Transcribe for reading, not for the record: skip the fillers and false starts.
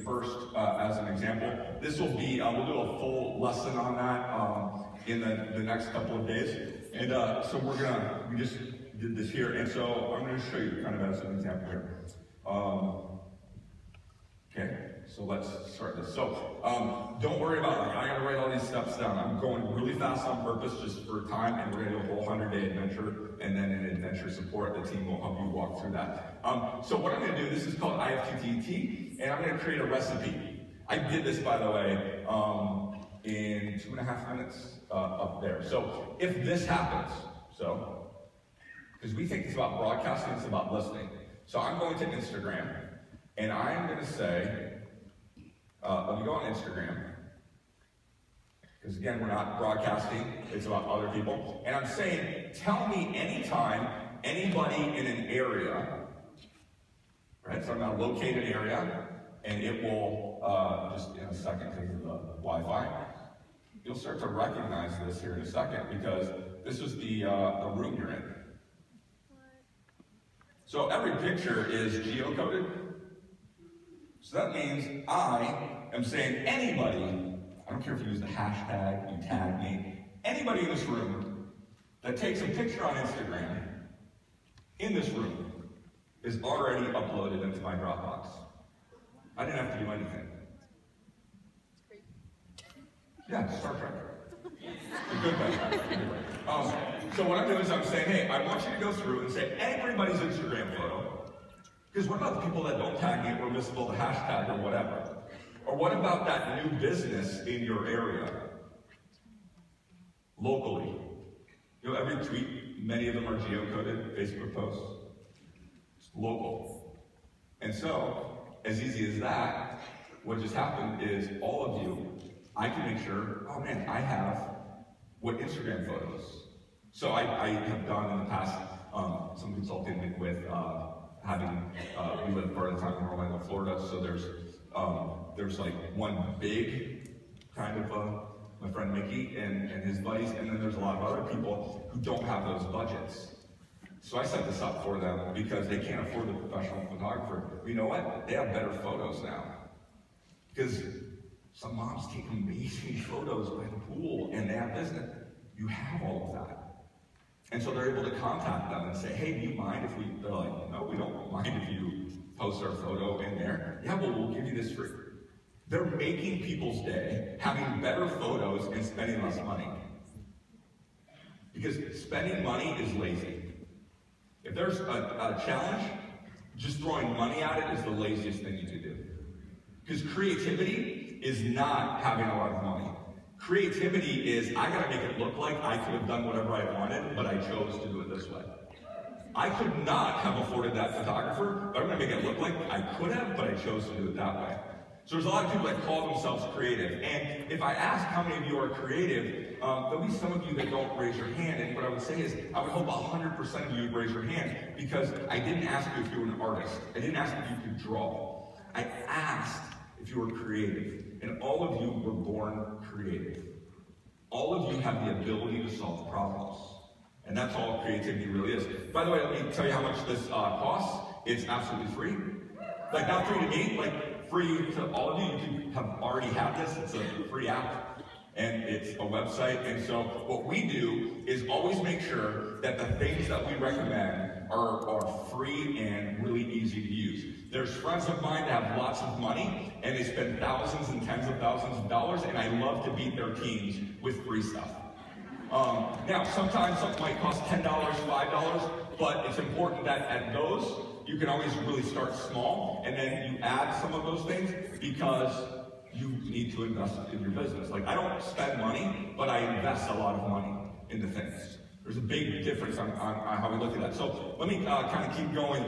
first as an example. This will be, we'll do a full lesson on that in the next couple of days. And so we just did this here, and so I'm going to show you kind of as an example here. Okay, so let's start this. So don't worry about it. I got to write all these steps down. I'm going really fast on purpose just for time, and we're going to do a whole 100-day adventure, and then in adventure support, the team will help you walk through that. So what I'm going to do, this is called IFTTT, and I'm going to create a recipe. I did this, by the way, in 2.5 minutes up there. So if this happens, because we think it's about broadcasting, it's about listening. So I'm going to Instagram, and I'm going to say, let me go on Instagram, because again, we're not broadcasting, it's about other people. And I'm saying, tell me anytime anybody in an area, right? So I'm going to locate an area, and it will, just in a second because of the Wi-Fi, you'll start to recognize this here in a second, because this is the room you're in. So every picture is geocoded. So that means I am saying anybody, I don't care if you use the hashtag, you tag me, anybody in this room that takes a picture on Instagram in this room is already uploaded into my Dropbox. I didn't have to do anything. Yeah, Star Trek. A good guy. So what I'm doing is I'm saying, hey, I want you to go through and say everybody's Instagram photo. Because what about the people that don't tag me or misspell the hashtag or whatever? Or what about that new business in your area? Locally. You know, every tweet, many of them are geocoded, Facebook posts. It's local. And so, as easy as that, what just happened is all of you, I can make sure, oh man, I have what Instagram photos. So I have done in the past some consulting with we live part of the time in Orlando, Florida, so there's like one big kind of my friend Mickey and his buddies, and then there's a lot of other people who don't have those budgets. So I set this up for them because they can't afford the professional photographer. But you know what? They have better photos now. Because some moms take amazing photos by the pool and they have business. You have all of that. And so they're able to contact them and say, hey, do you mind if they're like, no, we don't mind if you post our photo in there. Yeah, well, we'll give you this free. They're making people's day, having better photos and spending less money. Because spending money is lazy. If there's a challenge, just throwing money at it is the laziest thing you can do. Because creativity is not having a lot of money. Creativity is, I gotta make it look like I could have done whatever I wanted, but I chose to do it this way. I could not have afforded that photographer, but I'm gonna make it look like I could have, but I chose to do it that way. So there's a lot of people that call themselves creative. And if I ask how many of you are creative, there'll be some of you that don't raise your hand. And what I would say is, I would hope 100% of you would raise your hand, because I didn't ask you if you were an artist. I didn't ask if you could draw. I asked if you were creative. And all of you were born creative. All of you have the ability to solve problems. And that's all creativity really is. By the way, let me tell you how much this costs. It's absolutely free. Like, not free to me, like free to all of you. You can have already have this. It's a free app. And it's a website. And so what we do is always make sure that the things that we recommend are free and really easy to use. There's friends of mine that have lots of money, and they spend thousands and tens of thousands of dollars, and I love to beat their teams with free stuff. Now, sometimes something might cost $10, $5, but it's important that at those, you can always really start small, and then you add some of those things, because you need to invest in your business. Like, I don't spend money, but I invest a lot of money into things. There's a big difference on how we look at that. So let me kind of keep going.